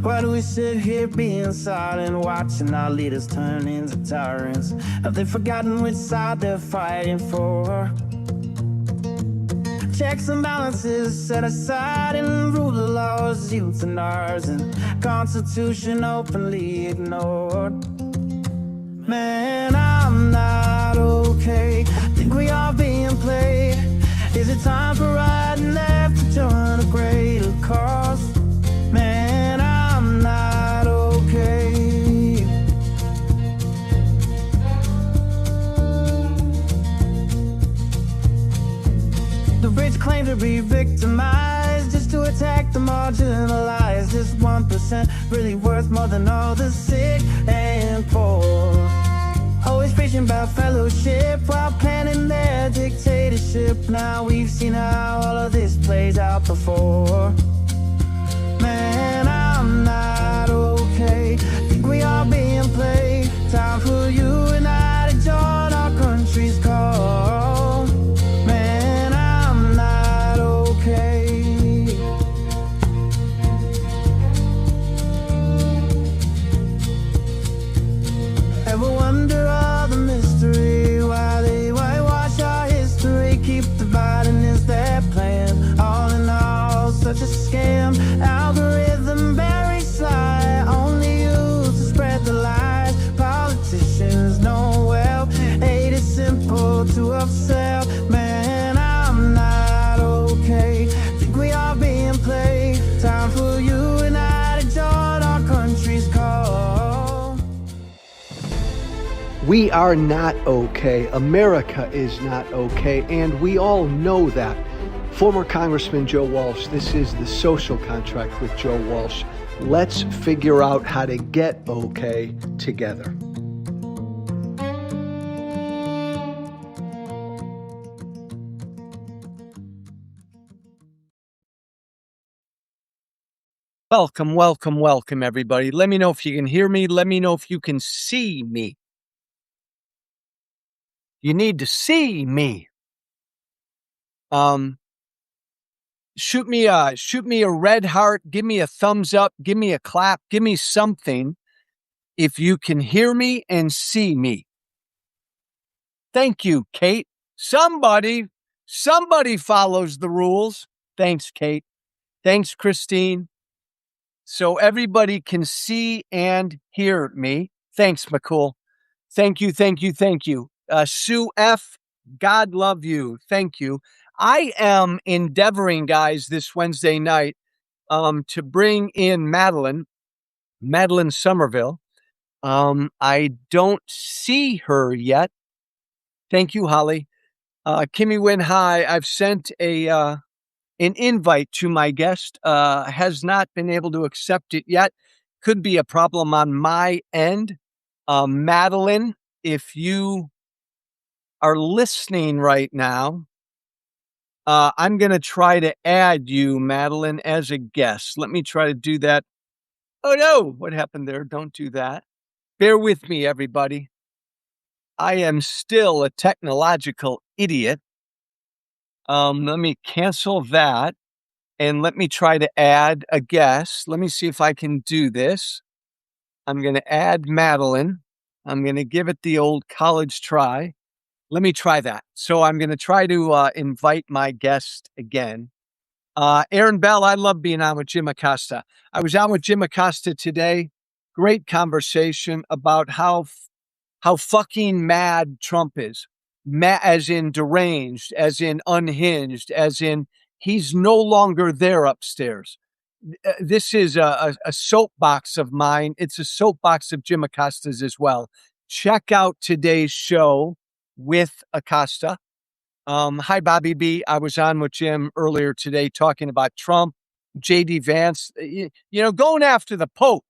Why do we sit here being silent, watching our leaders turn into tyrants? Have they forgotten which side they're fighting for? Checks and balances set aside and rule of laws, youth and ours, and Constitution openly ignored. Man, I'm not okay. Think we are being played. Is it time for right and left to join a greater cause? Man, I'm not okay. The rich claim to be victimized just to attack the marginalized. Is 1% really worth more than all the sick and poor? Always preaching about fellowship while planning their dictatorship. Now we've seen how all of this plays out before. Man, I'm not okay. Think we are being played. Time for you and I to join our country's call. Man, I'm not okay. Ever wonder all the mystery, why they whitewash our history, keep dividing is their plan? All in all, such a scam. Algorithm very sly, only used to spread the lies. Politicians know well, hate is simple to upsell. Man, I'm not okay. Think we are being played. Time for you and I to join our country's call. We are not okay. America is not okay, and we all know that. Former Congressman Joe Walsh, this is the social contract with Joe Walsh. Let's figure out how to get okay together. Welcome, everybody. Let me know if you can hear me. Let me know if you can see me. You need to see me. Shoot me a red heart. Give me a thumbs up. Give me a clap. Give me something if you can hear me and see me. Thank you, Kate. Somebody follows the rules. Thanks, Kate. Thanks, Christine. So everybody can see and hear me. Thanks, McCool. Thank you. Sue F., God love you. Thank you. I am endeavoring, guys, this Wednesday night to bring in Madeline Somerville. I don't see her yet. Thank you, Holly. Kimmy Wynn, hi. I've sent an invite to my guest. Has not been able to accept it yet. Could be a problem on my end. Madeline, if you are listening right now, I'm going to try to add you, Madeline, as a guest. Let me try to do that. Oh, no. What happened there? Don't do that. Bear with me, everybody. I am still a technological idiot. Let me cancel that. And let me try to add a guest. Let me see if I can do this. I'm going to add Madeline. I'm going to give it the old college try. Let me try that. So I'm going to try to invite my guest again. Aaron Bell, I love being on with Jim Acosta. I was on with Jim Acosta today. Great conversation about how fucking mad Trump is. As in deranged, as in unhinged, as in he's no longer there upstairs. This is a soapbox of mine. It's a soapbox of Jim Acosta's as well. Check out today's show with Acosta. Hi, Bobby B. I was on with Jim earlier today talking about Trump, JD Vance, going after the Pope.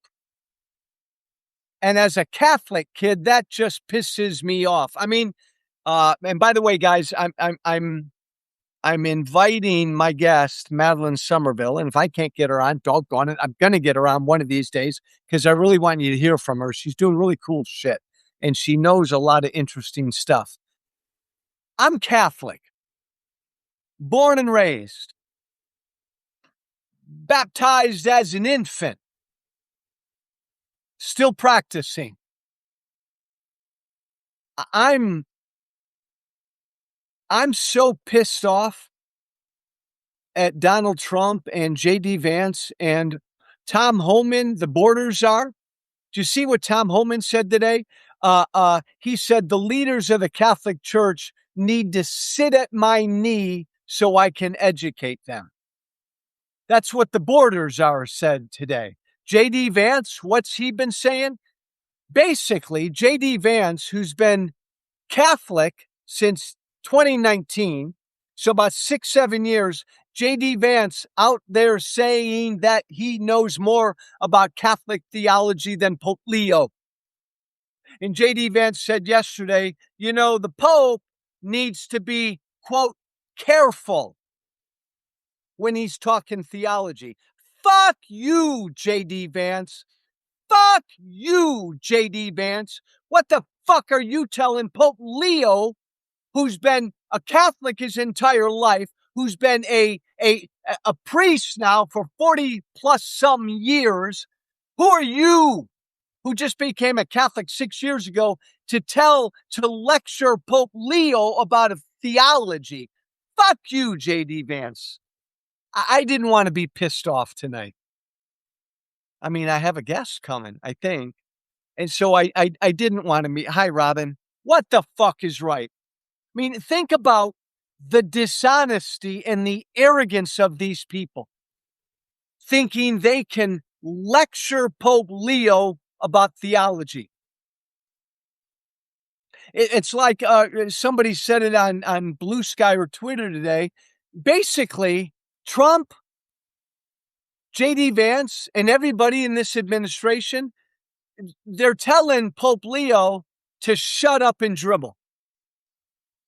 And as a Catholic kid, that just pisses me off. I mean, and by the way, guys, I'm inviting my guest, Madeline Somerville, and if I can't get her on, doggone it, I'm going to get her on one of these days because I really want you to hear from her. She's doing really cool shit, and she knows a lot of interesting stuff. I'm Catholic, born and raised, baptized as an infant, Still practicing. I'm so pissed off at Donald Trump and JD Vance and Tom Homan, the borders are. Do you see what Tom Homan said today? He said the leaders of the Catholic Church need to sit at my knee so I can educate them. That's what the borders are said today. JD Vance, what's he been saying? Basically, JD Vance, who's been Catholic since 2019, so about 6-7 years, JD Vance out there saying that he knows more about Catholic theology than Pope Leo. And JD Vance said yesterday, the Pope needs to be, quote, careful when he's talking theology. Fuck you, JD Vance. Fuck you, JD Vance. What the fuck are you telling Pope Leo, who's been a Catholic his entire life, who's been a priest now for 40 plus some years? Who are you, who just became a Catholic 6 years ago, to lecture Pope Leo about a theology? Fuck you, JD Vance. I didn't want to be pissed off tonight. I mean, I have a guest coming, I think. And so I didn't want to meet. Hi, Robin. What the fuck is right? I mean, think about the dishonesty and the arrogance of these people, thinking they can lecture Pope Leo about theology. It's like somebody said it on Blue Sky or Twitter today. Basically, Trump, JD Vance, and everybody in this administration, they're telling Pope Leo to shut up and dribble.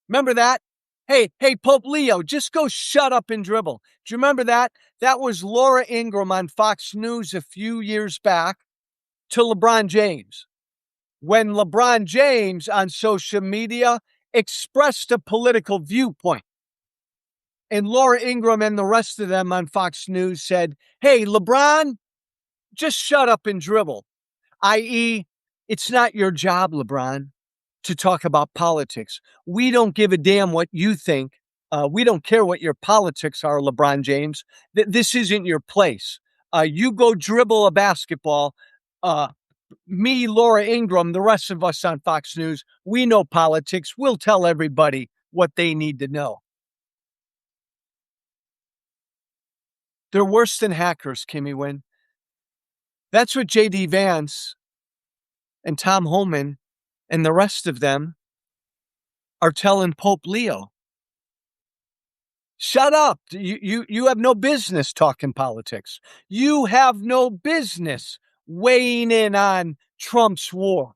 Remember that? Hey, Pope Leo, just go shut up and dribble. Do you remember that? That was Laura Ingraham on Fox News a few years back to LeBron James, when LeBron James on social media expressed a political viewpoint. And Laura Ingraham and the rest of them on Fox News said, hey, LeBron, just shut up and dribble. I.e., it's not your job, LeBron, to talk about politics. We don't give a damn what you think. We don't care what your politics are, LeBron James. This isn't your place. You go dribble a basketball. Me, Laura Ingraham, the rest of us on Fox News, we know politics. We'll tell everybody what they need to know. They're worse than hackers, Kimmy Wynn. That's what JD Vance and Tom Homan and the rest of them are telling Pope Leo. Shut up. You have no business talking politics. You have no business weighing in on Trump's war.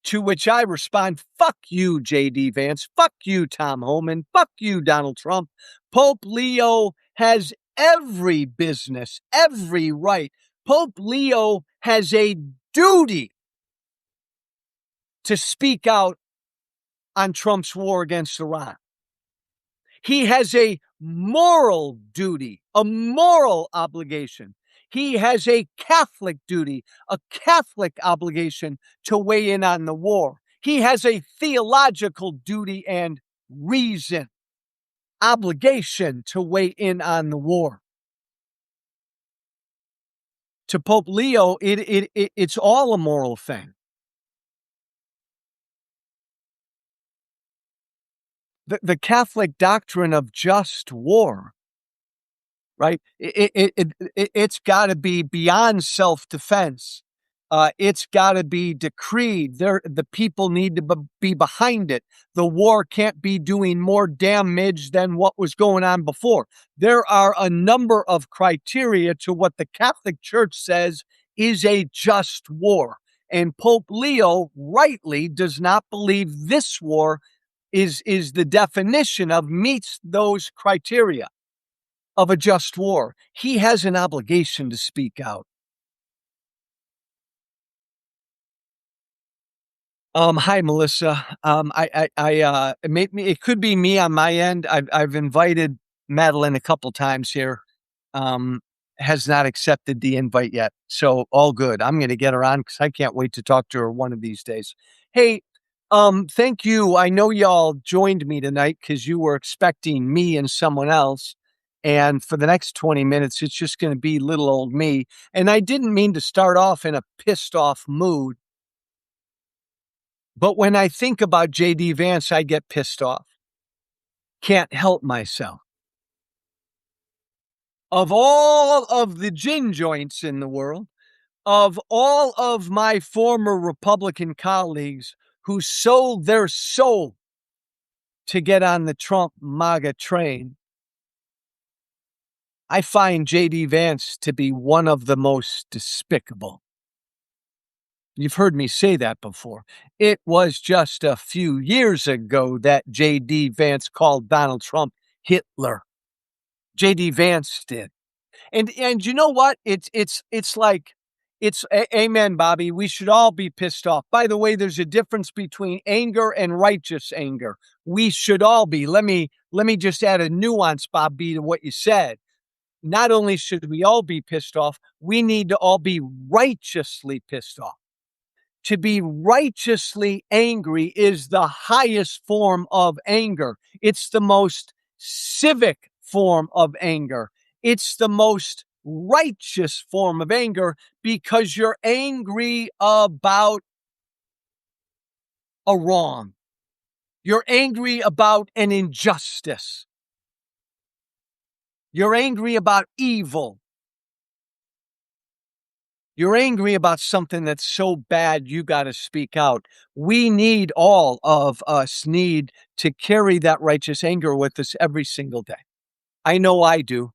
To which I respond, fuck you, JD Vance. Fuck you, Tom Homan. Fuck you, Donald Trump. Pope Leo has every business, every right. Pope Leo has a duty to speak out on Trump's war against Iran. He has a moral duty, a moral obligation. He has a Catholic duty, a Catholic obligation to weigh in on the war. He has a theological duty and reason, obligation to weigh in on the war. To Pope Leo, it's all a moral thing. The Catholic doctrine of just war, right? It's got to be beyond self-defense. It's got to be decreed. The people need to be behind it. The war can't be doing more damage than what was going on before. There are a number of criteria to what the Catholic Church says is a just war. And Pope Leo rightly does not believe this war is the definition of meets those criteria of a just war. He has an obligation to speak out. Hi, Melissa. It could be me on my end. I've invited Madeline a couple times here. has not accepted the invite yet. So all good. I'm going to get her on because I can't wait to talk to her one of these days. Hey, thank you. I know y'all joined me tonight because you were expecting me and someone else. And for the next 20 minutes, it's just going to be little old me. And I didn't mean to start off in a pissed off mood. But when I think about JD Vance, I get pissed off. Can't help myself. Of all of the gin joints in the world, of all of my former Republican colleagues who sold their soul to get on the Trump MAGA train, I find JD Vance to be one of the most despicable. You've heard me say that before. It was just a few years ago that JD Vance called Donald Trump Hitler. JD Vance did. And you know what? It's like amen, Bobby. We should all be pissed off. By the way, there's a difference between anger and righteous anger. We should all be. Let me just add a nuance, Bobby, to what you said. Not only should we all be pissed off, we need to all be righteously pissed off. To be righteously angry is the highest form of anger. It's the most civic form of anger. It's the most righteous form of anger because you're angry about a wrong. You're angry about an injustice. You're angry about evil. You're angry about something that's so bad you got to speak out. We need, all of us need to carry that righteous anger with us every single day. I know I do.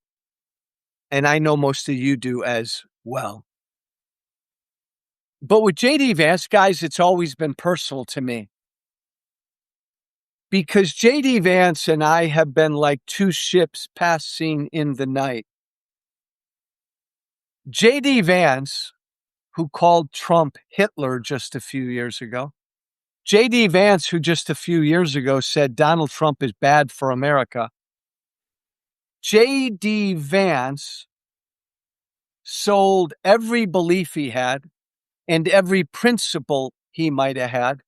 And I know most of you do as well. But with JD Vance, guys, it's always been personal to me. Because JD Vance and I have been like two ships passing in the night. JD Vance, who called Trump Hitler just a few years ago. JD Vance, who just a few years ago said Donald Trump is bad for America. JD Vance sold every belief he had and every principle he might have had,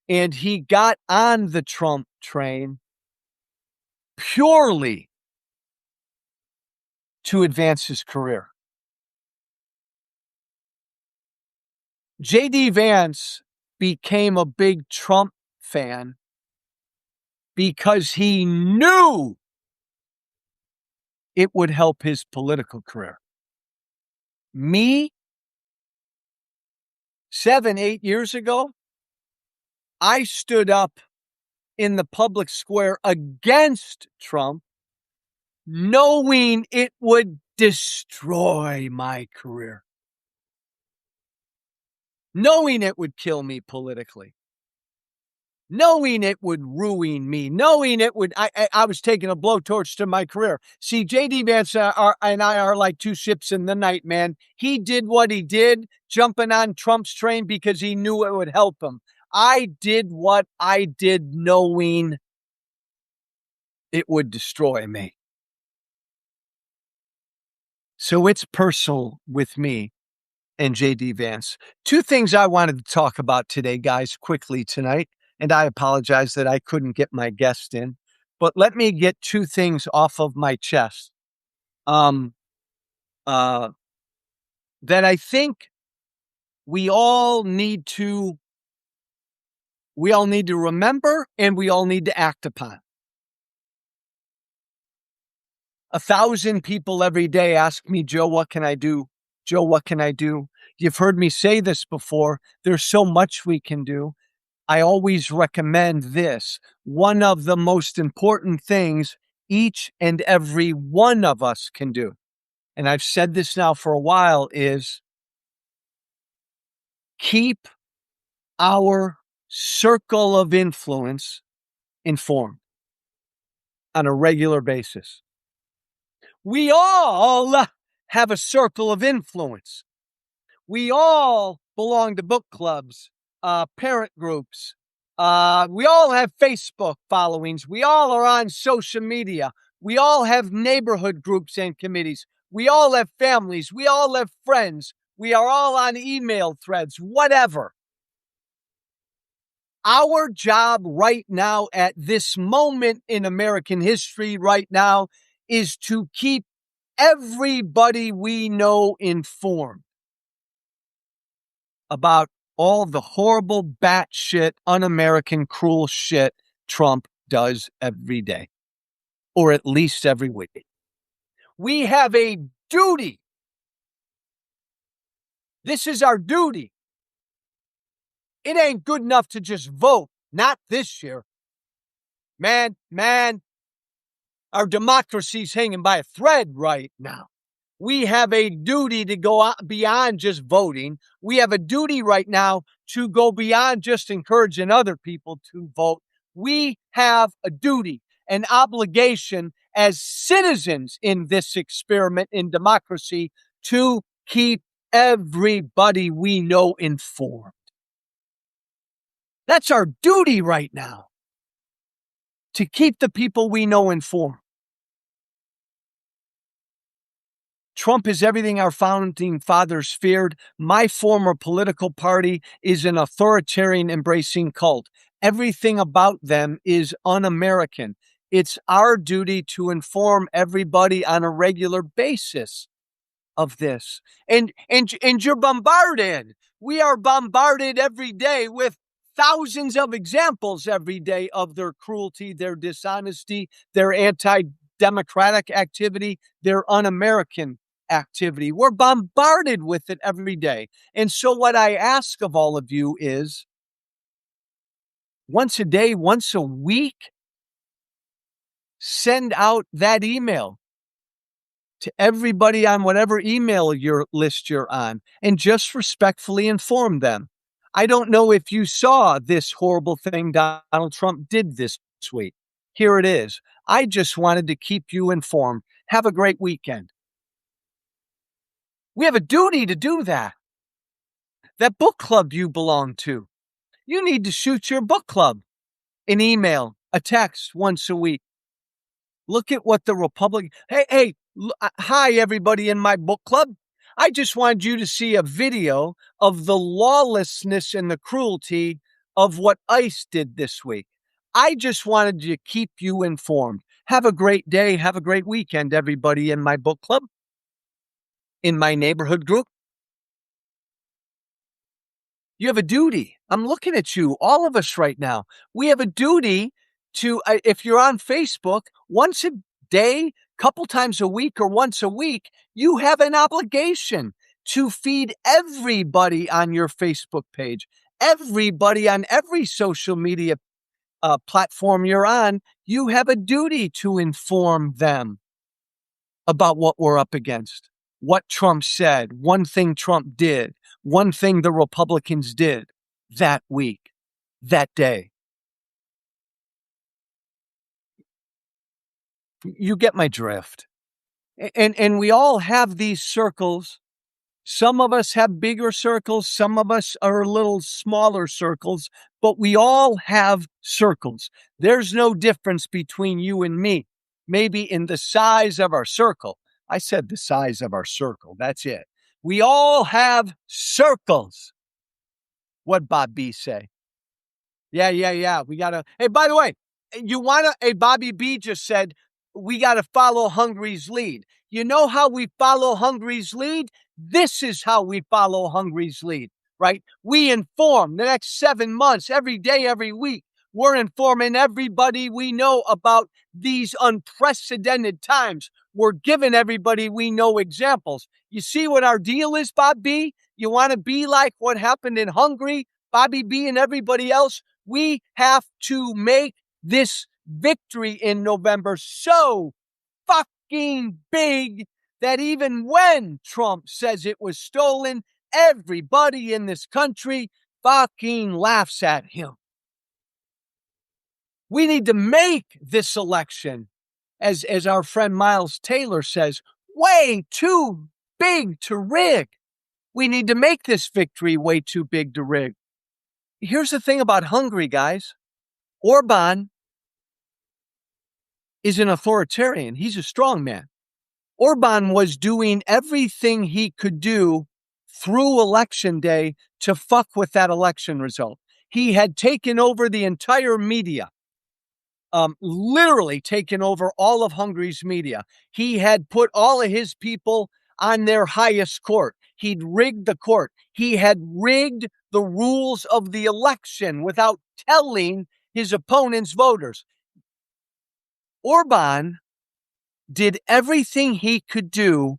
and he got on the Trump train purely to advance his career. JD Vance became a big Trump fan because he knew it would help his political career. Me, 7, 8 years ago, I stood up in the public square against Trump, knowing it would destroy my career, knowing it would kill me politically, knowing it would ruin me, knowing it would, I was taking a blowtorch to my career. See, JD Vance and I are like two ships in the night, man. He did what he did, jumping on Trump's train because he knew it would help him. I did what I did knowing it would destroy me. So it's personal with me and JD Vance. Two things I wanted to talk about today, guys, quickly tonight. And I apologize that I couldn't get my guest in, but let me get two things off of my chest. That I think we all need to remember and we all need to act upon. 1,000 people every day ask me, Joe, what can I do? Joe, what can I do? You've heard me say this before. There's so much we can do. I always recommend this. One of the most important things each and every one of us can do, and I've said this now for a while, is keep our circle of influence informed on a regular basis. We all have a circle of influence. We all belong to book clubs, parent groups. We all have Facebook followings. We all are on social media. We all have neighborhood groups and committees. We all have families. We all have friends. We are all on email threads, whatever. Our job right now at this moment in American history right now is to keep everybody we know informed about all the horrible, batshit, un-American, cruel shit Trump does every day, or at least every week. We have a duty. This is our duty. It ain't good enough to just vote. Not this year. Man, our democracy's hanging by a thread right now. We have a duty to go beyond just voting. We have a duty right now to go beyond just encouraging other people to vote. We have a duty, an obligation as citizens in this experiment in democracy to keep everybody we know informed. That's our duty right now, to keep the people we know informed. Trump is everything our founding fathers feared. My former political party is an authoritarian embracing cult. Everything about them is un-American. It's our duty to inform everybody on a regular basis of this. And you're bombarded. We are bombarded every day with thousands of examples every day of their cruelty, their dishonesty, their anti-democratic activity, their un-American activity. We're bombarded with it every day. And so what I ask of all of you is, once a day, once a week, send out that email to everybody on whatever email list you're on, and just respectfully inform them. I don't know if you saw this horrible thing Donald Trump did this week. Here it is. I just wanted to keep you informed. Have a great weekend. We have a duty to do that. That book club you belong to, you need to shoot your book club an email, a text once a week. Look at what the Republican... Hi, everybody in my book club. I just wanted you to see a video of the lawlessness and the cruelty of what ICE did this week. I just wanted to keep you informed. Have a great day. Have a great weekend, everybody in my book club, in my neighborhood group. You have a duty. I'm looking at you, all of us right now. We have a duty to, if you're on Facebook, once a day, couple times a week, or once a week, you have an obligation to feed everybody on your Facebook page, everybody on every social media platform you're on. You have a duty to inform them about what we're up against, what Trump said, one thing Trump did, one thing the Republicans did that week, that day. You get my drift. And we all have these circles. Some of us have bigger circles. Some of us are a little smaller circles, but we all have circles. There's no difference between you and me, maybe in the size of our circle. I said the size of our circle. That's it. We all have circles. What'd Bob B say? Yeah. We gotta, hey, by the way, Bobby B just said, we got to follow Hungary's lead. You know how we follow Hungary's lead? This is how we follow Hungary's lead, right? We inform the next 7 months, every day, every week. We're informing everybody we know about these unprecedented times. We're giving everybody we know examples. You see what our deal is, Bob B? You want to be like what happened in Hungary, Bobby B and everybody else? We have to make this victory in November so fucking big that even when Trump says it was stolen, everybody in this country fucking laughs at him. We need to make this election, as our friend Miles Taylor says, way too big to rig. We need to make this victory way too big to rig. Here's the thing about Hungary, guys. Orban is an authoritarian. He's a strong man. Orban was doing everything he could do through election day to fuck with that election result. He had taken over the entire media, literally taken over all of Hungary's media. He had put all of his people on their highest court. He'd rigged the court. He had rigged the rules of the election without telling his opponent's voters. Orban did everything he could do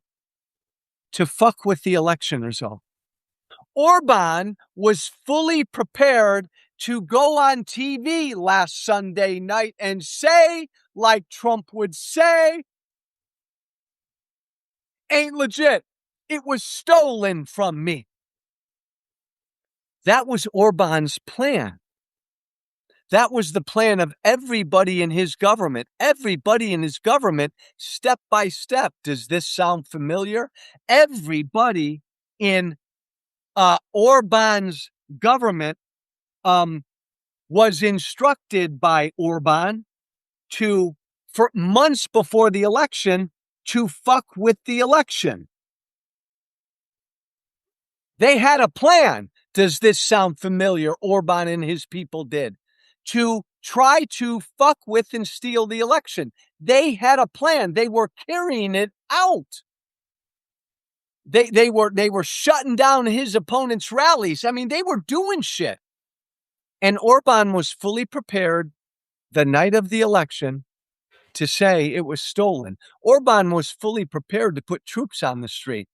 to fuck with the election result. Orban was fully prepared to go on TV last Sunday night and say, like Trump would say, ain't legit. It was stolen from me. That was Orban's plan. That was the plan of everybody in his government. Everybody in his government, step by step. Does this sound familiar? Everybody in Orban's government was instructed by Orban for months before the election, to fuck with the election. They had a plan. Does this sound familiar? Orban and his people did. To try to fuck with and steal the election. They had a plan. They were carrying it out. They were shutting down his opponent's rallies. I mean, they were doing shit. And Orban was fully prepared the night of the election to say it was stolen. Orban was fully prepared to put troops on the street.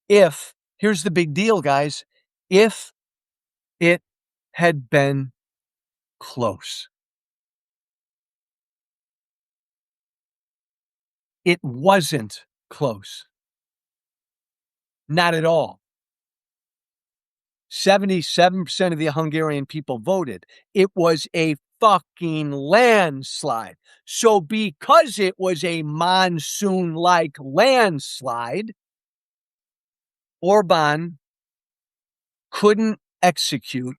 Here's the big deal, guys, if it had been close. It wasn't close. Not at all. 77% of the Hungarian people voted. It was a fucking landslide. So because it was a monsoon-like landslide, Orban couldn't execute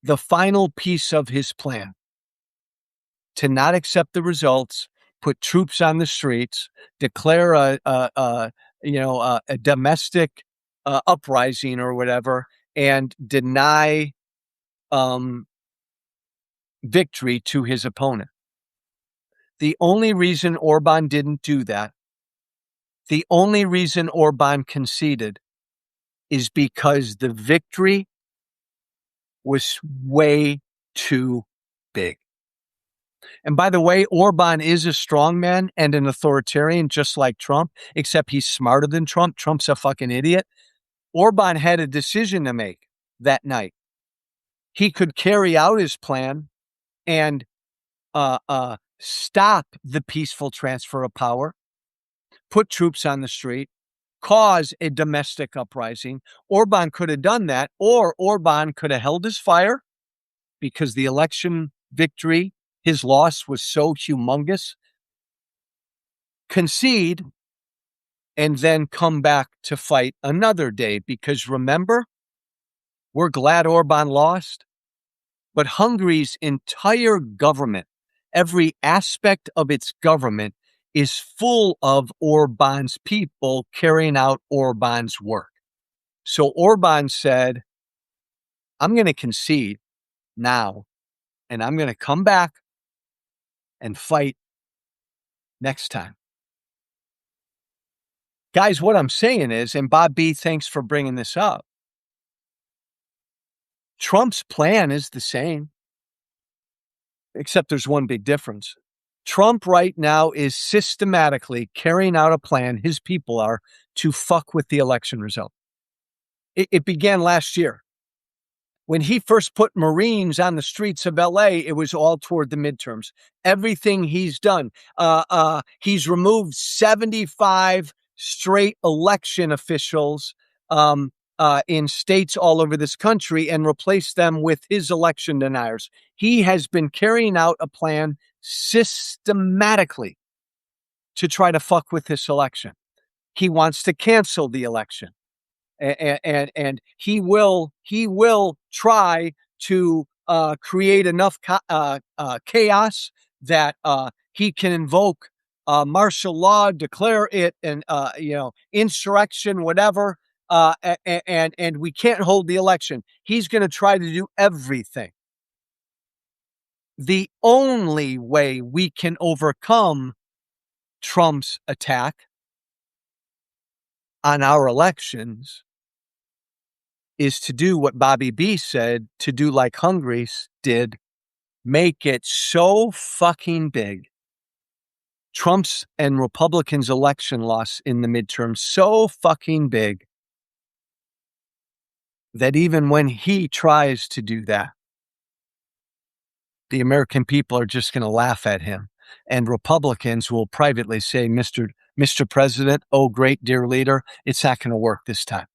the final piece of his plan to not accept the results, put troops on the streets, declare a domestic uprising or whatever, and deny victory to his opponent. The only reason Orban didn't do that, the only reason Orban conceded, is because the victory was way too big. And by the way, Orban is a strongman and an authoritarian, just like Trump, except he's smarter than Trump. Trump's a fucking idiot. Orban had a decision to make that night. He could carry out his plan and stop the peaceful transfer of power, put troops on the street, cause a domestic uprising. Orban could have done that, or Orban could have held his fire because the election victory, his loss was so humongous, concede, and then come back to fight another day. Because remember, we're glad Orban lost, but Hungary's entire government, every aspect of its government, is full of Orban's people carrying out Orban's work. So Orban said, I'm going to concede now, and I'm going to come back and fight next time. Guys, what I'm saying is, and Bob B, thanks for bringing this up, Trump's plan is the same, except there's one big difference. Trump right now is systematically carrying out a plan, his people are, to fuck with the election result. It began last year. When he first put Marines on the streets of LA, it was all toward the midterms. Everything he's done, he's removed 75 straight election officials in states all over this country and replaced them with his election deniers. He has been carrying out a plan systematically to try to fuck with this election. He wants to cancel the election. And he will try to create enough chaos that he can invoke martial law, declare it an insurrection, whatever, and we can't hold the election. He's going to try to do everything. The only way we can overcome Trump's attack on our elections is to do what Bobby B said, to do like Hungary did, make it so fucking big. Trump's and Republicans' election loss in the midterms so fucking big that even when he tries to do that, the American people are just going to laugh at him. And Republicans will privately say, Mr. President, oh, great dear leader, it's not going to work this time.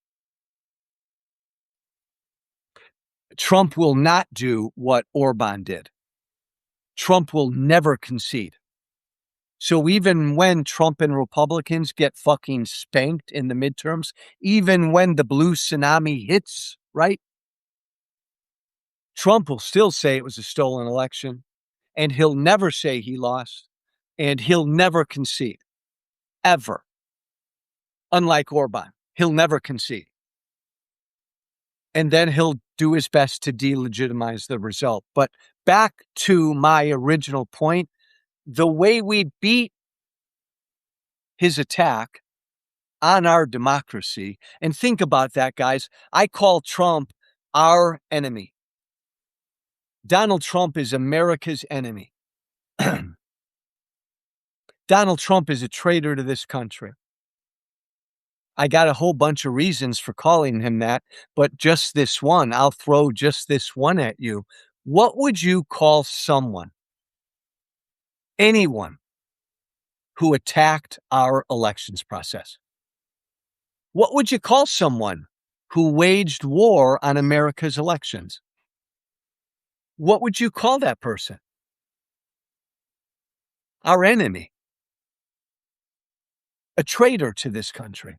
Trump will not do what Orban did. Trump will never concede. So even when Trump and Republicans get fucking spanked in the midterms, even when the blue tsunami hits, right? Trump will still say it was a stolen election, and he'll never say he lost, and he'll never concede, ever. Unlike Orban, he'll never concede. And then he'll do his best to delegitimize the result. But back to my original point, the way we beat his attack on our democracy, and think about that, guys, I call Trump our enemy. Donald Trump is America's enemy. Donald Trump is a traitor to this country. I got a whole bunch of reasons for calling him that, but just this one, I'll throw just this one at you. What would you call someone, anyone, who attacked our elections process? What would you call someone who waged war on America's elections? What would you call that person? Our enemy. A traitor to this country.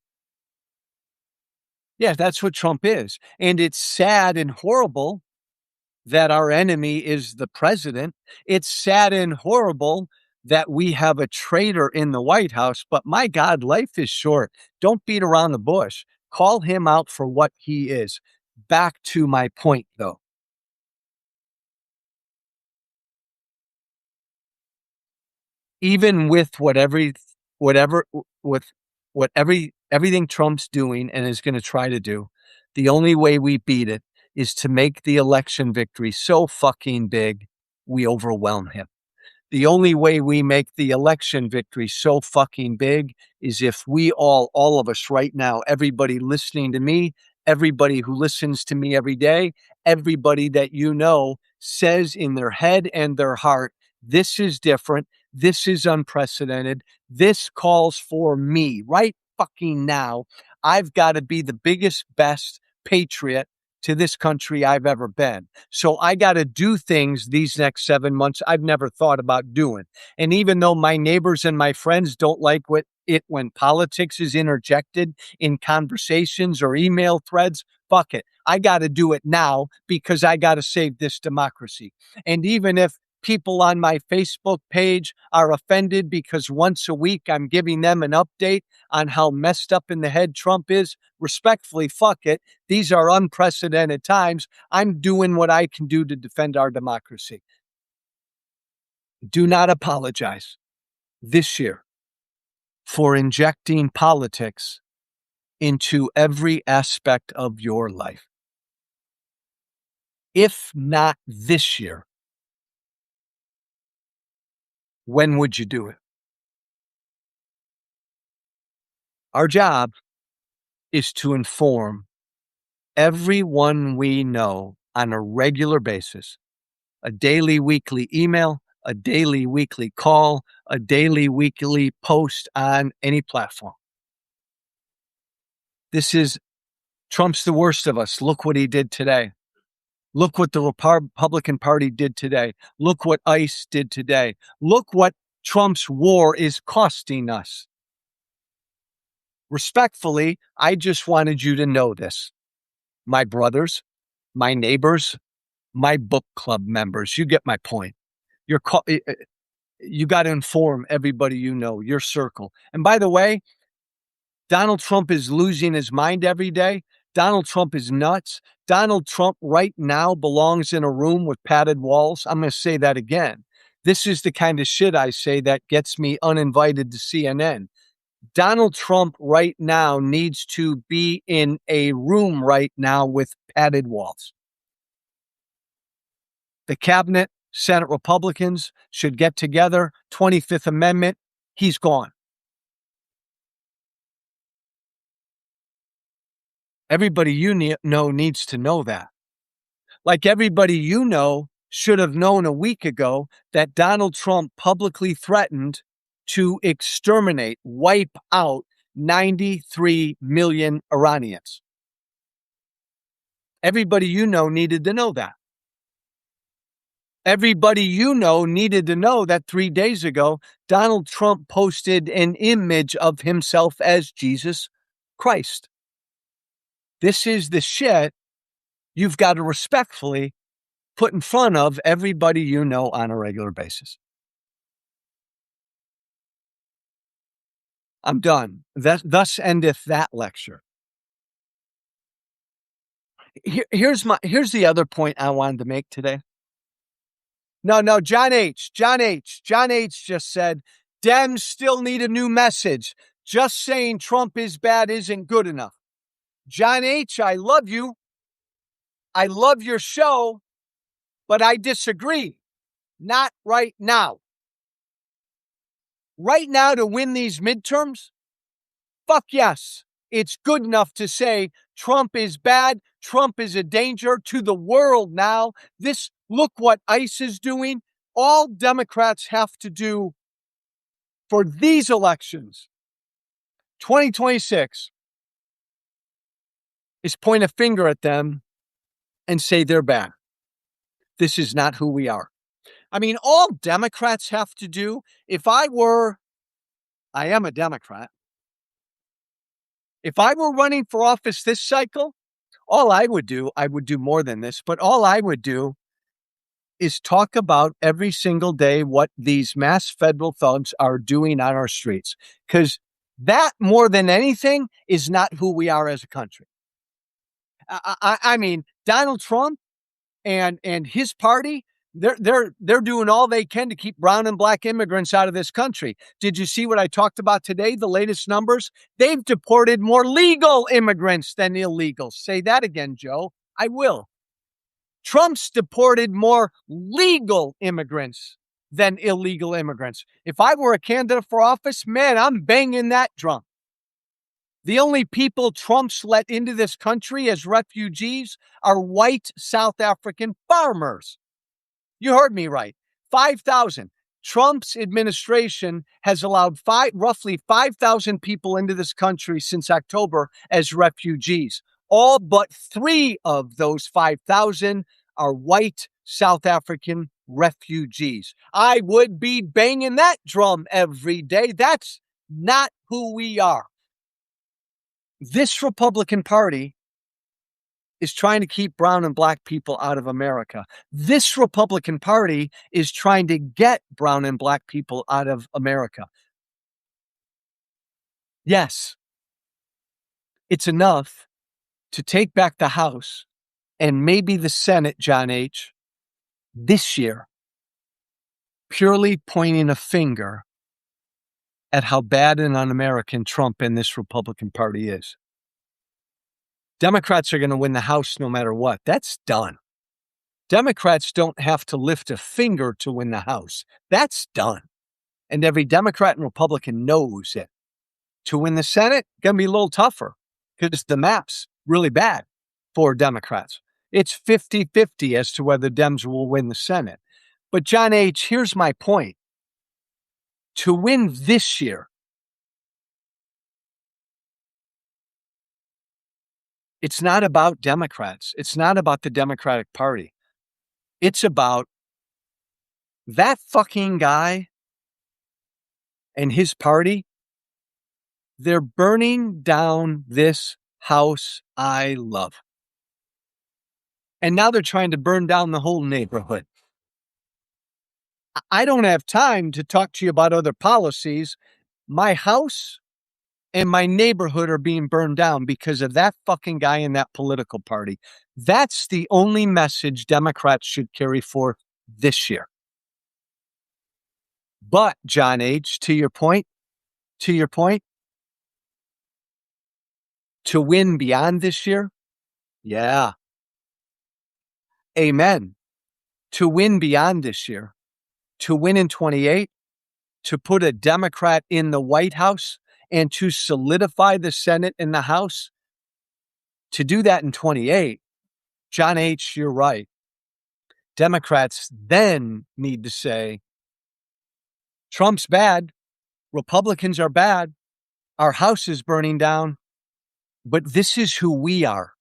Yeah, that's what Trump is. And it's sad and horrible that our enemy is the president. It's sad and horrible that we have a traitor in the White House. But my God, life is short. Don't beat around the bush. Call him out for what he is. Back to my point, though. Even with everything Trump's doing and is going to try to do, the only way we beat it is to make the election victory so fucking big we overwhelm him. The only way we make the election victory so fucking big is if we all of us right now, everybody listening to me, everybody who listens to me every day, everybody that you know says in their head and their heart, this is different. This is unprecedented. This calls for me right fucking now. I've got to be the biggest, best patriot to this country I've ever been. So I got to do things these next 7 months I've never thought about doing. And even though my neighbors and my friends don't like when politics is interjected in conversations or email threads, fuck it. I got to do it now because I got to save this democracy. And even if people on my Facebook page are offended because once a week I'm giving them an update on how messed up in the head Trump is, respectfully, fuck it. These are unprecedented times. I'm doing what I can do to defend our democracy. Do not apologize this year for injecting politics into every aspect of your life. If not this year, when would you do it? Our job is to inform everyone we know on a regular basis, a daily, weekly email, a daily, weekly call, a daily, weekly post on any platform. Trump's the worst of us. Look what he did today. Look what the Republican Party did today. Look what ICE did today. Look what Trump's war is costing us. Respectfully, I just wanted you to know this. My brothers, my neighbors, my book club members, you get my point. You got to inform everybody you know, your circle. And by the way, Donald Trump is losing his mind every day. Donald Trump is nuts. Donald Trump right now belongs in a room with padded walls. I'm going to say that again. This is the kind of shit I say that gets me uninvited to CNN. Donald Trump right now needs to be in a room right now with padded walls. The cabinet, Senate Republicans should get together. 25th Amendment, he's gone. Everybody you know needs to know that. Like everybody you know should have known a week ago that Donald Trump publicly threatened to exterminate, wipe out 93 million Iranians. Everybody you know needed to know that. Everybody you know needed to know that 3 days ago, Donald Trump posted an image of himself as Jesus Christ. This is the shit you've got to respectfully put in front of everybody you know on a regular basis. I'm done. Thus endeth that lecture. Here's the other point I wanted to make today. No, John H. just said, Dems still need a new message. Just saying Trump is bad isn't good enough. John H., I love you. I love your show, but I disagree. Not right now. Right now to win these midterms? Fuck yes. It's good enough to say Trump is bad. Trump is a danger to the world now. Look what ICE is doing. All Democrats have to do for these elections, 2026, is point a finger at them and say they're bad. This is not who we are. I mean, all Democrats have to do, I am a Democrat. If I were running for office this cycle, all I would do more than this, but all I would do is talk about every single day what these mass federal thugs are doing on our streets. Because that, more than anything, is not who we are as a country. I mean, Donald Trump and his party, they're doing all they can to keep brown and black immigrants out of this country. Did you see what I talked about today? The latest numbers? They've deported more legal immigrants than illegals. Say that again, Joe. I will. Trump's deported more legal immigrants than illegal immigrants. If I were a candidate for office, man, I'm banging that drum. The only people Trump's let into this country as refugees are white South African farmers. You heard me right. 5,000. Trump's administration has allowed roughly 5,000 people into this country since October as refugees. All but 3 of those 5,000 are white South African refugees. I would be banging that drum every day. That's not who we are. This Republican Party is trying to keep brown and black people out of America. This Republican Party is trying to get brown and black people out of America. Yes, it's enough to take back the House and maybe the Senate, John H., this year, purely pointing a finger at how bad and un-American Trump and this Republican Party is. Democrats are going to win the House no matter what. That's done. Democrats don't have to lift a finger to win the House. That's done. And every Democrat and Republican knows it. To win the Senate, going to be a little tougher because the map's really bad for Democrats. It's 50-50 as to whether Dems will win the Senate. But John H., here's my point. To win this year, it's not about Democrats. It's not about the Democratic Party. It's about that fucking guy and his party. They're burning down this house I love. And now they're trying to burn down the whole neighborhood. I don't have time to talk to you about other policies. My house and my neighborhood are being burned down because of that fucking guy in that political party. That's the only message Democrats should carry forth this year. But, John H., to your point, to win beyond this year, yeah, amen. To win beyond this year, to win in 28, to put a Democrat in the White House and to solidify the Senate and the House, to do that in 28, John H., you're right. Democrats then need to say, Trump's bad, Republicans are bad, our house is burning down, but this is who we are.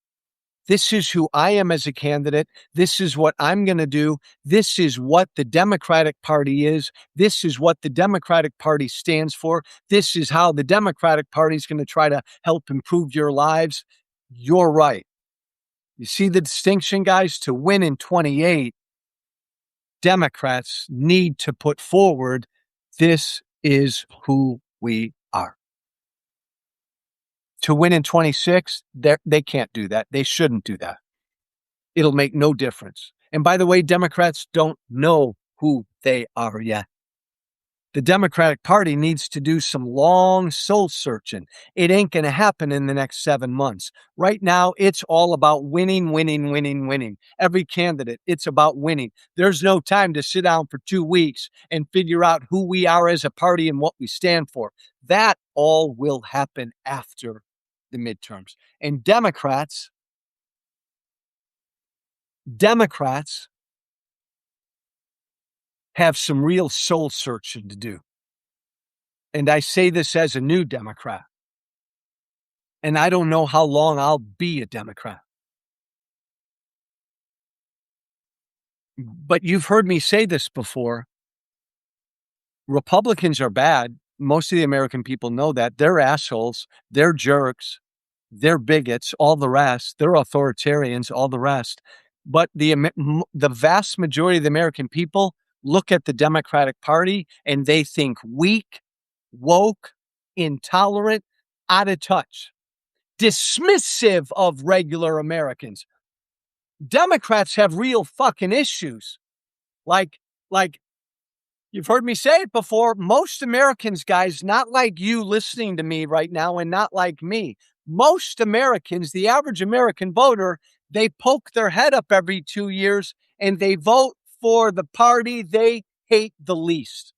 This is who I am as a candidate. This is what I'm going to do. This is what the Democratic Party is. This is what the Democratic Party stands for. This is how the Democratic Party is going to try to help improve your lives. You're right. You see the distinction, guys? To win in 28, Democrats need to put forward, this is who we are. To win in 26, they can't do that. They shouldn't do that. It'll make no difference. And by the way, Democrats don't know who they are yet. The Democratic Party needs to do some long soul searching. It ain't going to happen in the next 7 months. Right now, it's all about winning. Every candidate, it's about winning. There's no time to sit down for 2 weeks and figure out who we are as a party and what we stand for. That all will happen after the midterms. And Democrats have some real soul searching to do. And I say this as a new Democrat. And I don't know how long I'll be a Democrat. But you've heard me say this before. Republicans are bad. Most of the American people know that. They're assholes. They're jerks. They're bigots, all the rest. They're authoritarians, all the rest. But the vast majority of the American people look at the Democratic Party and they think weak, woke, intolerant, out of touch, dismissive of regular Americans. Democrats have real fucking issues. Like you've heard me say it before, most Americans, guys, not like you listening to me right now and not like me. Most Americans, the average American voter, they poke their head up every 2 years and they vote for the party they hate the least.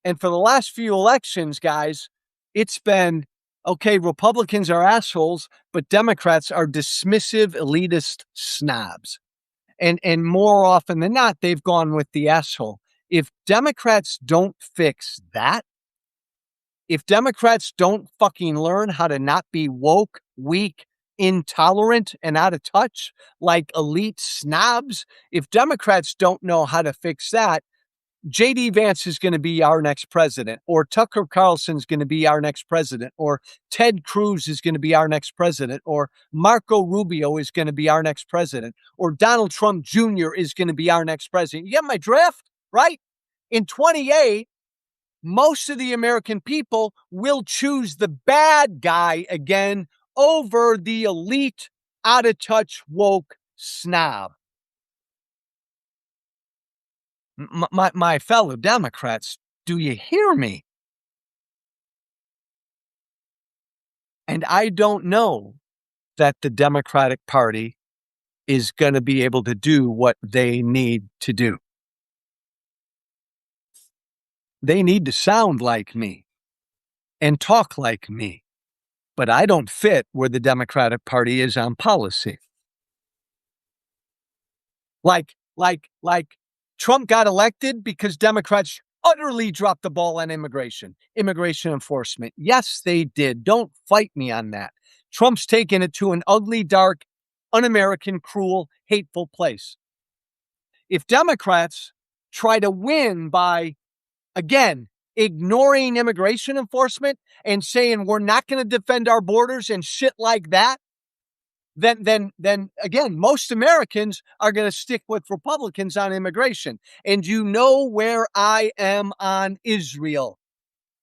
And for the last few elections, guys, it's been, okay, Republicans are assholes, but Democrats are dismissive, elitist snobs. And more often than not, they've gone with the asshole. If Democrats don't fix that, if Democrats don't fucking learn how to not be woke, weak, intolerant, and out of touch like elite snobs, if Democrats don't know how to fix that, JD Vance is going to be our next president, or Tucker Carlson is going to be our next president, or Ted Cruz is going to be our next president, or Marco Rubio is going to be our next president, or Donald Trump Jr. is going to be our next president. You get my drift, right? In 28, most of the American people will choose the bad guy again over the elite, out of touch, woke snob. My fellow Democrats, do you hear me? And I don't know that the Democratic Party is going to be able to do what they need to do. They need to sound like me and talk like me, but I don't fit where the Democratic Party is on policy. Like Trump got elected because Democrats utterly dropped the ball on immigration enforcement. Yes, they did. Don't fight me on that. Trump's taken it to an ugly, dark, un-American, cruel, hateful place. If Democrats try to win by, again, ignoring immigration enforcement and saying we're not going to defend our borders and shit like that, then again, most Americans are going to stick with Republicans on immigration. And you know where I am on Israel.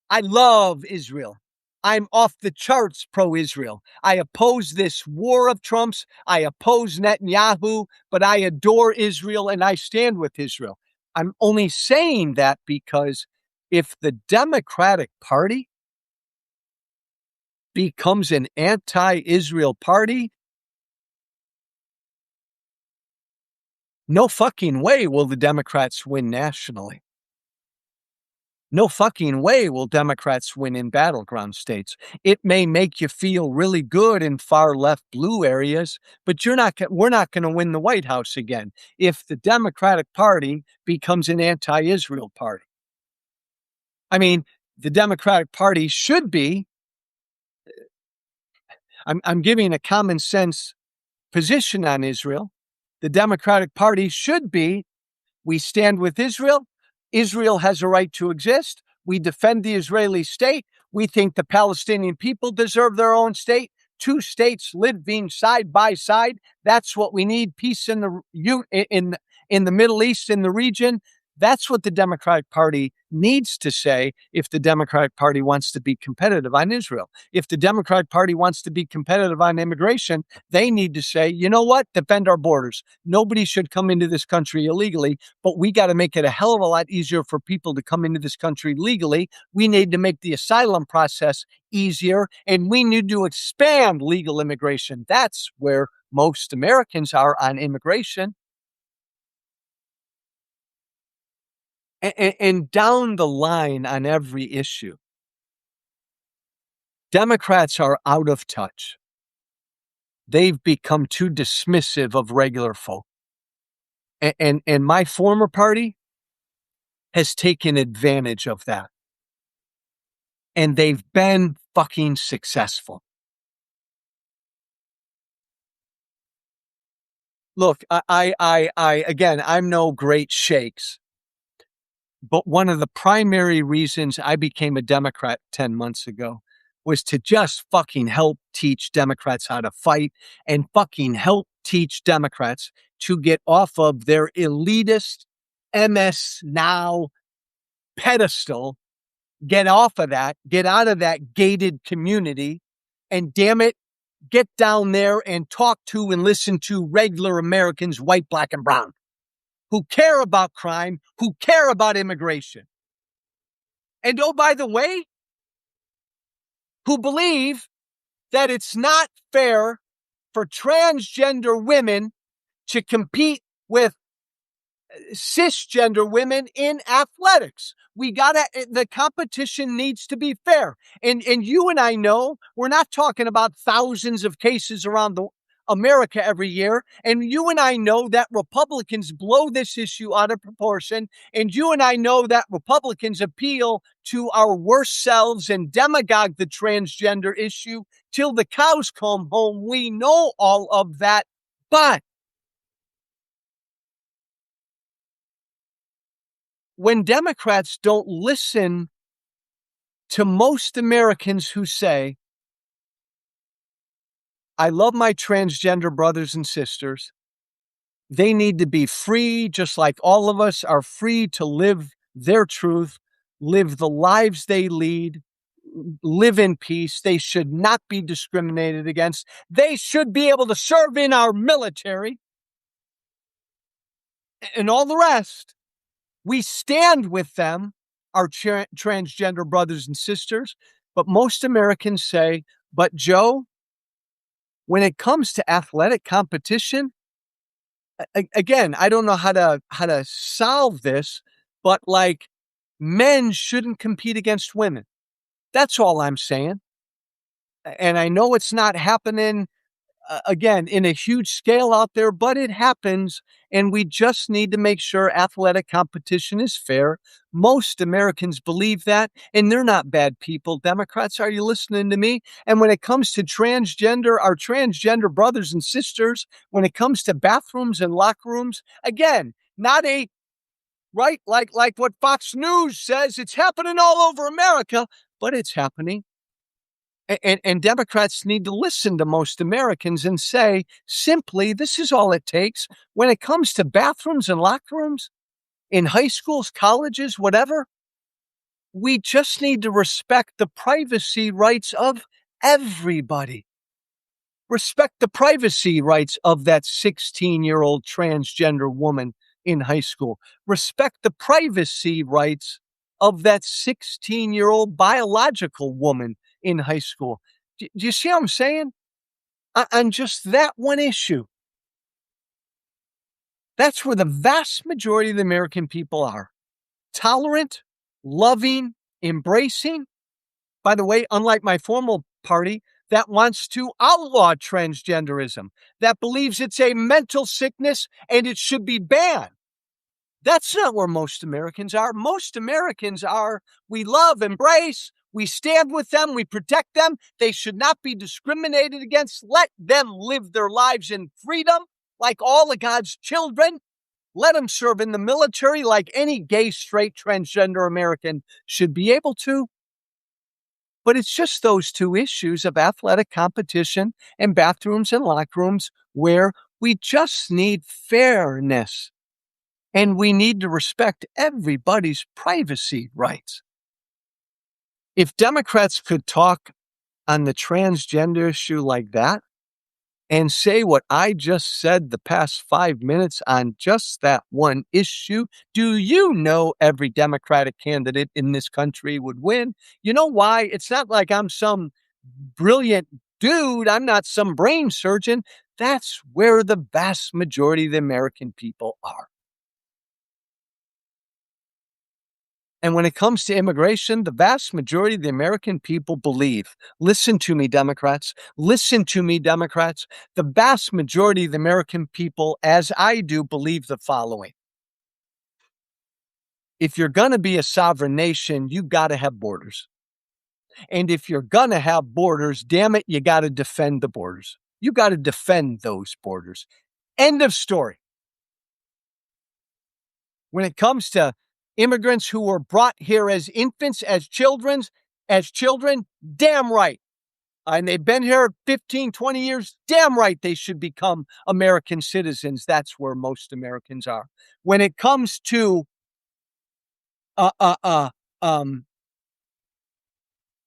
I love Israel. I'm off the charts pro-Israel. I oppose this war of Trump's. I oppose Netanyahu, but I adore Israel and I stand with Israel. I'm only saying that because if the Democratic Party becomes an anti-Israel party, no fucking way will the Democrats win nationally. No fucking way will Democrats win in battleground states. It may make you feel really good in far left blue areas, but we're not going to win the White House again if the Democratic Party becomes an anti-Israel party. I mean, the Democratic Party should be, I'm giving a common sense position on Israel. The Democratic Party should be, we stand with Israel. Israel has a right to exist. We defend the Israeli state. We think the Palestinian people deserve their own state. Two states living side by side. That's what we need. Peace in the Middle East, in the region. That's what the Democratic Party needs to say if the Democratic Party wants to be competitive on Israel. If the Democratic Party wants to be competitive on immigration, they need to say, you know what? Defend our borders. Nobody should come into this country illegally, but we got to make it a hell of a lot easier for people to come into this country legally. We need to make the asylum process easier, and we need to expand legal immigration. That's where most Americans are on immigration. And down the line on every issue, Democrats are out of touch. They've become too dismissive of regular folk. And my former party has taken advantage of that. And they've been fucking successful. Look, again, I'm no great shakes. But one of the primary reasons I became a Democrat 10 months ago was to just fucking help teach Democrats how to fight and fucking help teach Democrats to get off of their elitist MS Now pedestal, get off of that, get out of that gated community, and damn it, get down there and talk to and listen to regular Americans, white, black, and brown, who care about crime, who care about immigration. And oh, by the way, who believe that it's not fair for transgender women to compete with cisgender women in athletics. The competition needs to be fair. And you and I know we're not talking about thousands of cases around America every year. And you and I know that Republicans blow this issue out of proportion. And you and I know that Republicans appeal to our worst selves and demagogue the transgender issue till the cows come home. We know all of that. But when Democrats don't listen to most Americans who say, I love my transgender brothers and sisters. They need to be free, just like all of us are free to live their truth, live the lives they lead, live in peace. They should not be discriminated against. They should be able to serve in our military and all the rest. We stand with them, our transgender brothers and sisters, but most Americans say, but Joe, when it comes to athletic competition, again, I don't know how to solve this, but like men shouldn't compete against women. That's all I'm saying. And I know it's not happening again, in a huge scale out there, but it happens. And we just need to make sure athletic competition is fair. Most Americans believe that, and they're not bad people. Democrats, are you listening to me? And when it comes to our transgender brothers and sisters, when it comes to bathrooms and locker rooms, again, not right, like what Fox News says, it's happening all over America, but it's happening. And Democrats need to listen to most Americans and say, simply, this is all it takes. When it comes to bathrooms and locker rooms in high schools, colleges, whatever, we just need to respect the privacy rights of everybody. Respect the privacy rights of that 16-year-old transgender woman in high school. Respect the privacy rights of that 16-year-old biological woman in high school. Do you see what I'm saying? On just that one issue. That's where the vast majority of the American people are. Tolerant, loving, embracing. By the way, unlike my former party that wants to outlaw transgenderism, that believes it's a mental sickness and it should be banned. That's not where most Americans are. Most Americans are, we love, embrace, we stand with them, we protect them. They should not be discriminated against. Let them live their lives in freedom like all of God's children. Let them serve in the military like any gay, straight, transgender American should be able to. But it's just those two issues of athletic competition and bathrooms and locker rooms where we just need fairness. And we need to respect everybody's privacy rights. If Democrats could talk on the transgender issue like that and say what I just said the past 5 minutes on just that one issue, do you know every Democratic candidate in this country would win? You know why? It's not like I'm some brilliant dude. I'm not some brain surgeon. That's where the vast majority of the American people are. And when it comes to immigration, the vast majority of the American people believe, listen to me, Democrats, listen to me, Democrats, the vast majority of the American people, as I do, believe the following. If you're going to be a sovereign nation, you got to have borders. And if you're going to have borders, damn it, you got to defend the borders. You got to defend those borders. End of story. When it comes to immigrants who were brought here as infants, as children, damn right. And they've been here 15, 20 years, damn right they should become American citizens. That's where most Americans are. When it comes to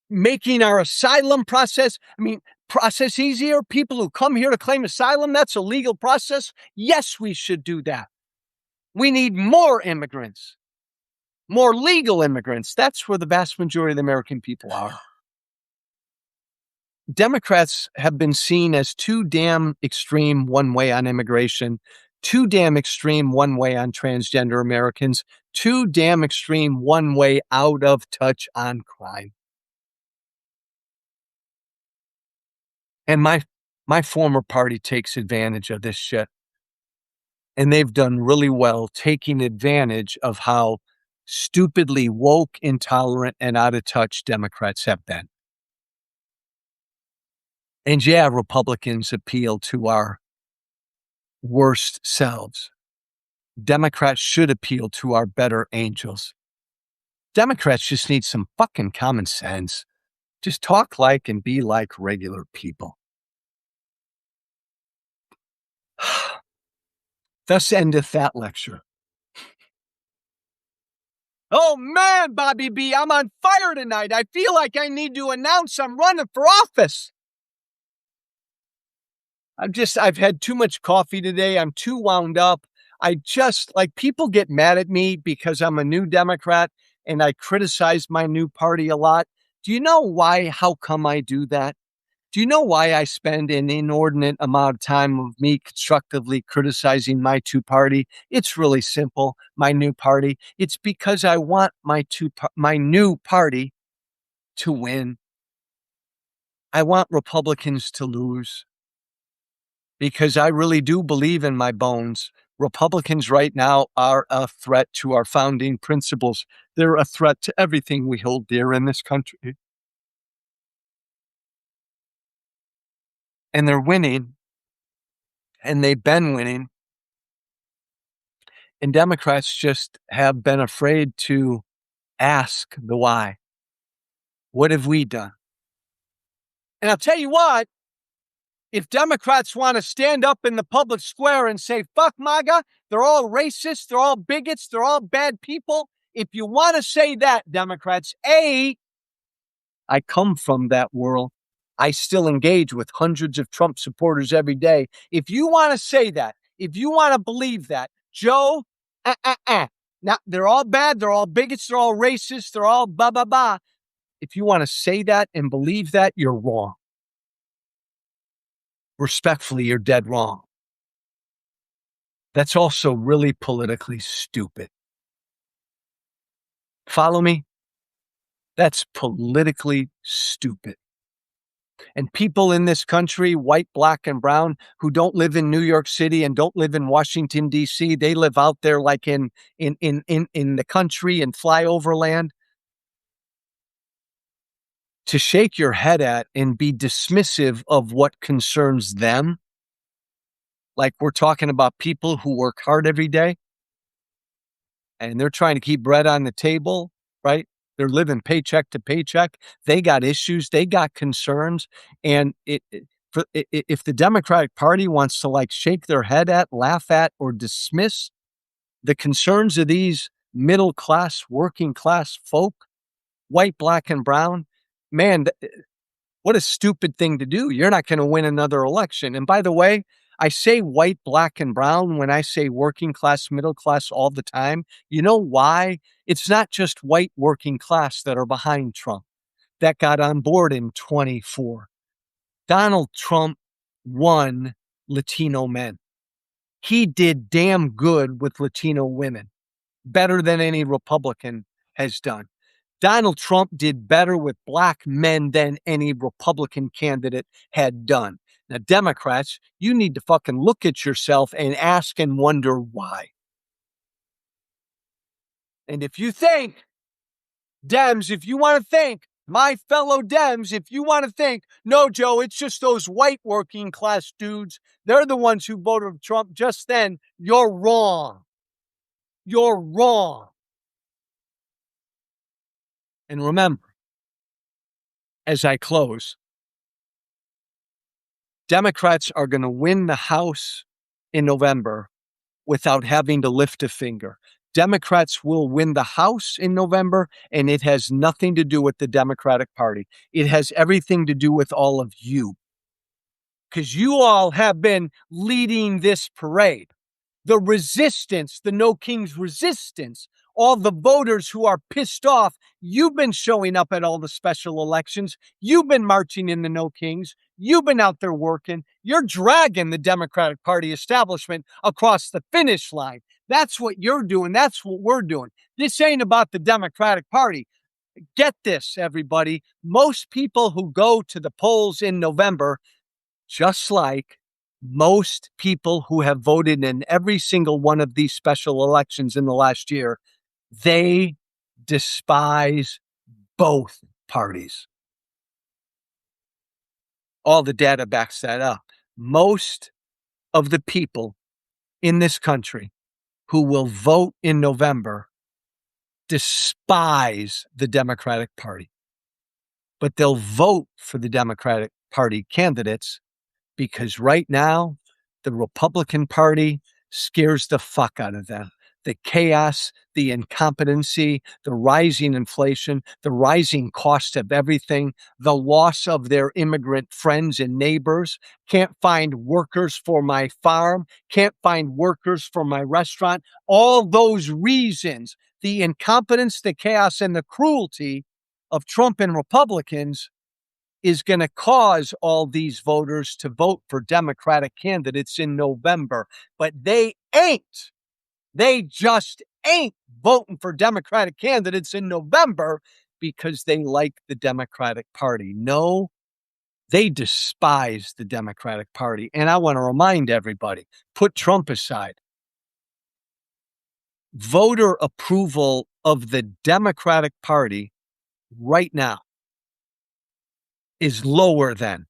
making our asylum process easier, people who come here to claim asylum, that's a legal process. Yes, we should do that. We need more immigrants. More legal immigrants. That's where the vast majority of the American people are. Democrats have been seen as too damn extreme one way on immigration, too damn extreme one way on transgender Americans, too damn extreme one way out of touch on crime. And my former party takes advantage of this shit. And they've done really well taking advantage of how stupidly woke, intolerant, and out of touch Democrats have been. And yeah, Republicans appeal to our worst selves. Democrats should appeal to our better angels. Democrats just need some fucking common sense. Just talk like and be like regular people. Thus endeth that lecture. Oh man, Bobby B, I'm on fire tonight. I feel like I need to announce I'm running for office. I've had too much coffee today. I'm too wound up. People get mad at me because I'm a new Democrat and I criticize my new party a lot. Do you know how come I do that? Do you know why I spend an inordinate amount of time of me constructively criticizing my party? It's really simple, my new party. It's because I want my new party to win. I want Republicans to lose because I really do believe in my bones. Republicans right now are a threat to our founding principles. They're a threat to everything we hold dear in this country. And they're winning. And they've been winning. And Democrats just have been afraid to ask the why. What have we done? And I'll tell you what, if Democrats want to stand up in the public square and say, fuck MAGA, they're all racist, they're all bigots, they're all bad people. If you want to say that, Democrats, I come from that world. I still engage with hundreds of Trump supporters every day. If you want to say that, if you want to believe that, Joe, now they're all bad, they're all bigots, they're all racist, they're all blah, blah, blah. If you want to say that and believe that, you're wrong. Respectfully, you're dead wrong. That's also really politically stupid. Follow me? That's politically stupid. And people in this country, white, black, and brown, who don't live in New York City and don't live in Washington, D.C., they live out there like in the country and flyover land. To shake your head at and be dismissive of what concerns them, like we're talking about people who work hard every day and they're trying to keep bread on the table, right? They're living paycheck to paycheck. They got issues. They got concerns. And if the Democratic Party wants to like shake their head at, laugh at, or dismiss the concerns of these middle class, working class folk, white, black, and brown, man, what a stupid thing to do. You're not going to win another election. And by the way, I say white, black, and brown when I say working class, middle class all the time. You know why? It's not just white working class that are behind Trump that got on board in 24. Donald Trump won Latino men. He did damn good with Latino women, better than any Republican has done. Donald Trump did better with black men than any Republican candidate had done. Now, Democrats, you need to fucking look at yourself and ask and wonder why. And if you think, Dems, if you want to think, my fellow Dems, if you want to think, no, Joe, it's just those white working class dudes, they're the ones who voted for Trump just then, you're wrong. You're wrong. And remember, as I close, Democrats are going to win the House in November without having to lift a finger. Democrats will win the House in November, and it has nothing to do with the Democratic Party. It has everything to do with all of you, because you all have been leading this parade. The resistance, the No Kings resistance, all the voters who are pissed off, you've been showing up at all the special elections. You've been marching in the No Kings. You've been out there working. You're dragging the Democratic Party establishment across the finish line. That's what you're doing. That's what we're doing. This ain't about the Democratic Party. Get this, everybody. Most people who go to the polls in November, just like most people who have voted in every single one of these special elections in the last year, they despise both parties. All the data backs that up. Most of the people in this country who will vote in November despise the Democratic Party. But they'll vote for the Democratic Party candidates because right now, the Republican Party scares the fuck out of them. The chaos, the incompetency, the rising inflation, the rising cost of everything, the loss of their immigrant friends and neighbors, can't find workers for my farm, can't find workers for my restaurant. All those reasons, the incompetence, the chaos, and the cruelty of Trump and Republicans is going to cause all these voters to vote for Democratic candidates in November. But they ain't. They just ain't voting for Democratic candidates in November because they like the Democratic Party. No, they despise the Democratic Party. And I want to remind everybody, put Trump aside. Voter approval of the Democratic Party right now is lower than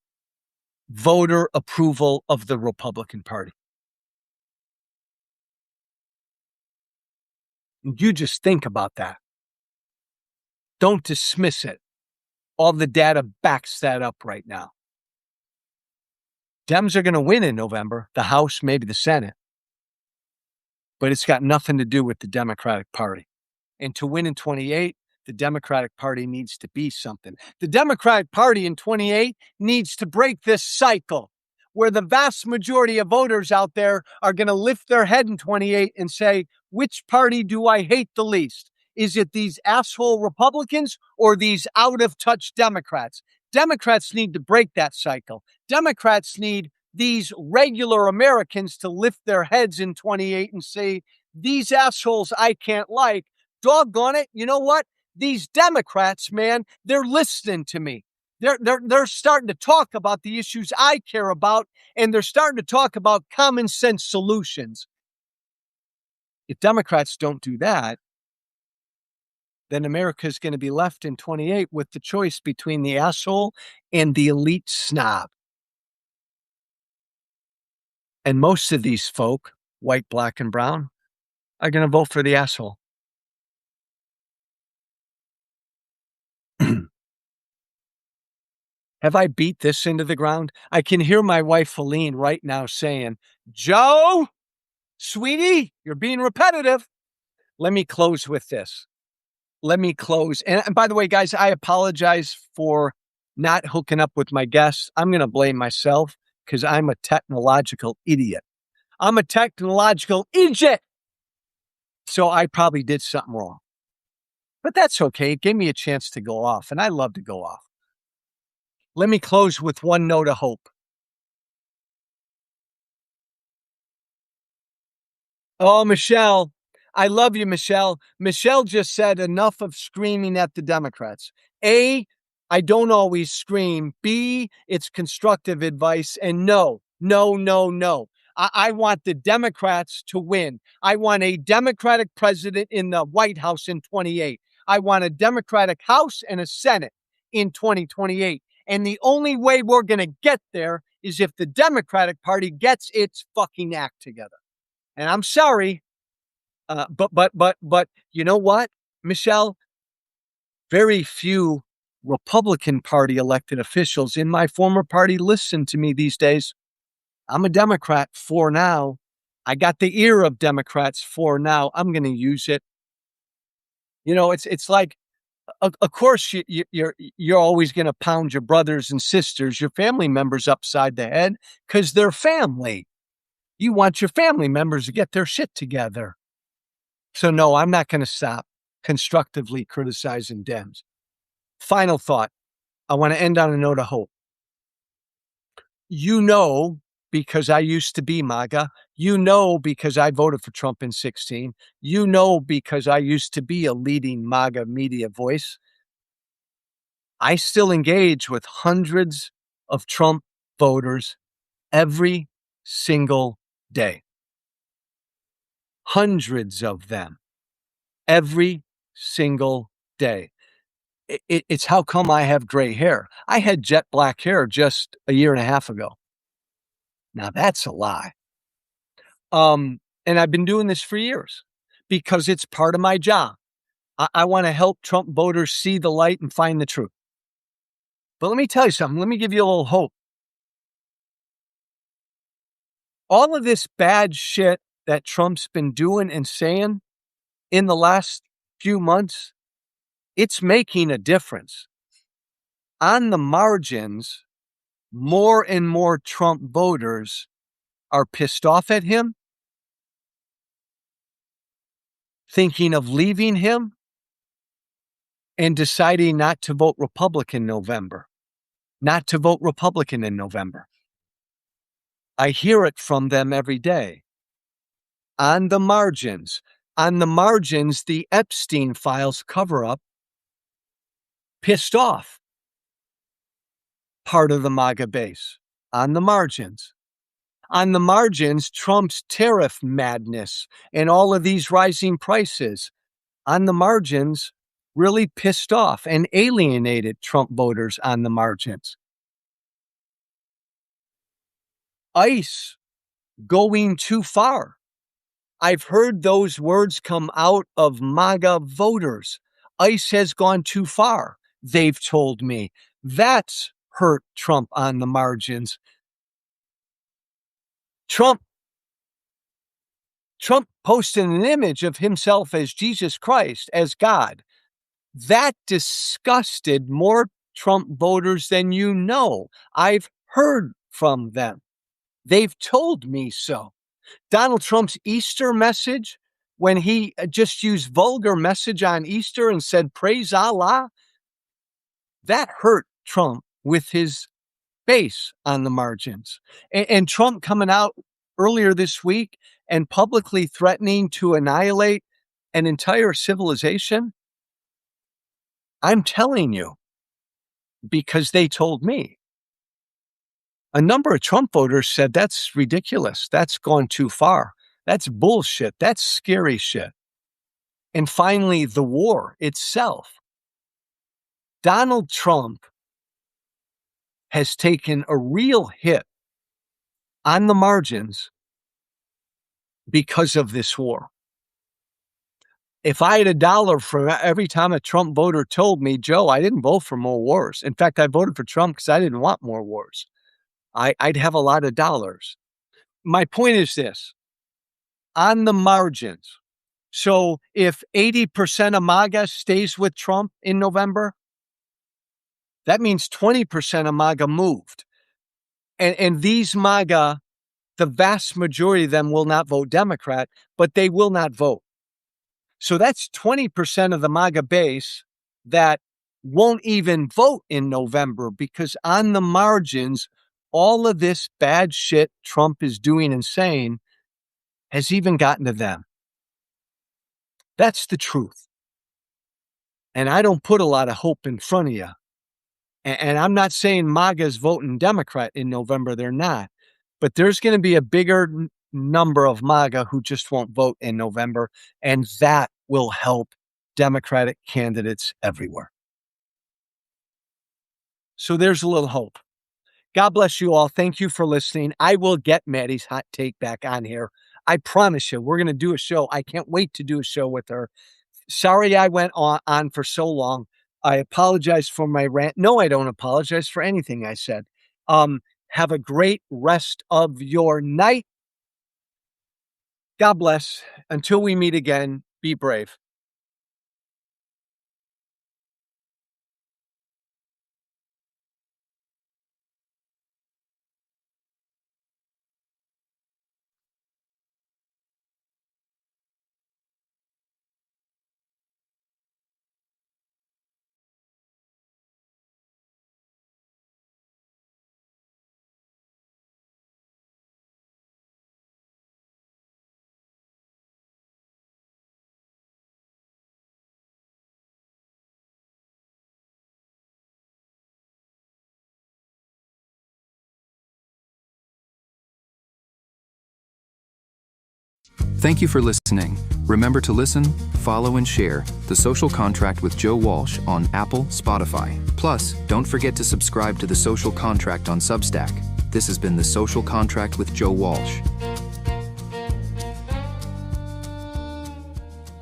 voter approval of the Republican Party. You just think about that. Don't dismiss it. All the data backs that up right now. Dems are going to win in November, the House, maybe the Senate, but it's got nothing to do with the Democratic Party. And to win in 28, the Democratic Party needs to be something. The Democratic Party in 28 needs to break this cycle where the vast majority of voters out there are going to lift their head in 28 and say, which party do I hate the least? Is it these asshole Republicans or these out of touch Democrats? Democrats need to break that cycle. Democrats need these regular Americans to lift their heads in 28 and say, these assholes I can't like. Doggone it. You know what? These Democrats, man, they're listening to me. They're starting to talk about the issues I care about, and they're starting to talk about common sense solutions. If Democrats don't do that, then America's going to be left in 28 with the choice between the asshole and the elite snob. And most of these folk, white, black, and brown, are going to vote for the asshole. Have I beat this into the ground? I can hear my wife, Feline, right now saying, Joe, sweetie, you're being repetitive. Let me close with this. Let me close. And by the way, guys, I apologize for not hooking up with my guests. I'm going to blame myself because I'm a technological idiot. I'm a technological idiot. So I probably did something wrong. But that's okay. It gave me a chance to go off, and I love to go off. Let me close with one note of hope. Oh, Michelle, I love you, Michelle. Michelle just said enough of screaming at the Democrats. A, I don't always scream. B, it's constructive advice. And no. I want the Democrats to win. I want a Democratic president in the White House in 28. I want a Democratic House and a Senate in 2028. And the only way we're going to get there is if the Democratic Party gets its fucking act together. And I'm sorry, but you know what, Michelle? Very few Republican Party elected officials in my former party listen to me these days. I'm a Democrat for now. I got the ear of Democrats for now. I'm going to use it. You know, it's like, of course, you're always going to pound your brothers and sisters, your family members upside the head because they're family. You want your family members to get their shit together. So no, I'm not going to stop constructively criticizing Dems. Final thought. I want to end on a note of hope. You know, because I used to be MAGA. You know, because I voted for Trump in 2016. You know, because I used to be a leading MAGA media voice. I still engage with hundreds of Trump voters every single day. Hundreds of them every single day. It's how come I have gray hair. I had jet black hair just a year and a half ago. Now that's a lie. And I've been doing this for years because it's part of my job. I want to help Trump voters see the light and find the truth. But let me tell you something. Let me give you a little hope. All of this bad shit that Trump's been doing and saying in the last few months, it's making a difference. On the margins, more and more Trump voters are pissed off at him, thinking of leaving him, and deciding not to vote Republican in November. I hear it from them every day. On the margins, the Epstein files cover up, pissed off part of the MAGA base. On the margins, Trump's tariff madness and all of these rising prices, on the margins, really pissed off and alienated Trump voters on the margins. ICE going too far. I've heard those words come out of MAGA voters. ICE has gone too far, they've told me. That's hurt Trump on the margins. Trump posted an image of himself as Jesus Christ, as God. That disgusted more Trump voters than you know. I've heard from them. They've told me so. Donald Trump's Easter message, when he just used vulgar message on Easter and said, praise Allah, that hurt Trump with his base on the margins. And Trump coming out earlier this week and publicly threatening to annihilate an entire civilization. I'm telling you, because they told me. A number of Trump voters said that's ridiculous. That's gone too far. That's bullshit. That's scary shit. And finally, the war itself. Donald Trump has taken a real hit on the margins because of this war. If I had $1 for every time a Trump voter told me, Joe, I didn't vote for more wars. In fact, I voted for Trump because I didn't want more wars. I'd have a lot of dollars. My point is this, on the margins. So if 80% of MAGA stays with Trump in November, that means 20% of MAGA moved. And these MAGA, the vast majority of them will not vote Democrat, but they will not vote. So that's 20% of the MAGA base that won't even vote in November because on the margins, all of this bad shit Trump is doing and saying has even gotten to them. That's the truth. And I don't put a lot of hope in front of you. And I'm not saying MAGA's voting Democrat in November. They're not. But there's going to be a bigger number of MAGA who just won't vote in November. And that will help Democratic candidates everywhere. So there's a little hope. God bless you all. Thank you for listening. I will get Maddie's hot take back on here. I promise you, we're going to do a show. I can't wait to do a show with her. Sorry I went on for so long. I apologize for my rant. No, I don't apologize for anything I said. Have a great rest of your night. God bless. Until we meet again, be brave. Thank you for listening. Remember to listen, follow, and share The Social Contract with Joe Walsh on Apple, Spotify. Plus, don't forget to subscribe to The Social Contract on Substack. This has been The Social Contract with Joe Walsh.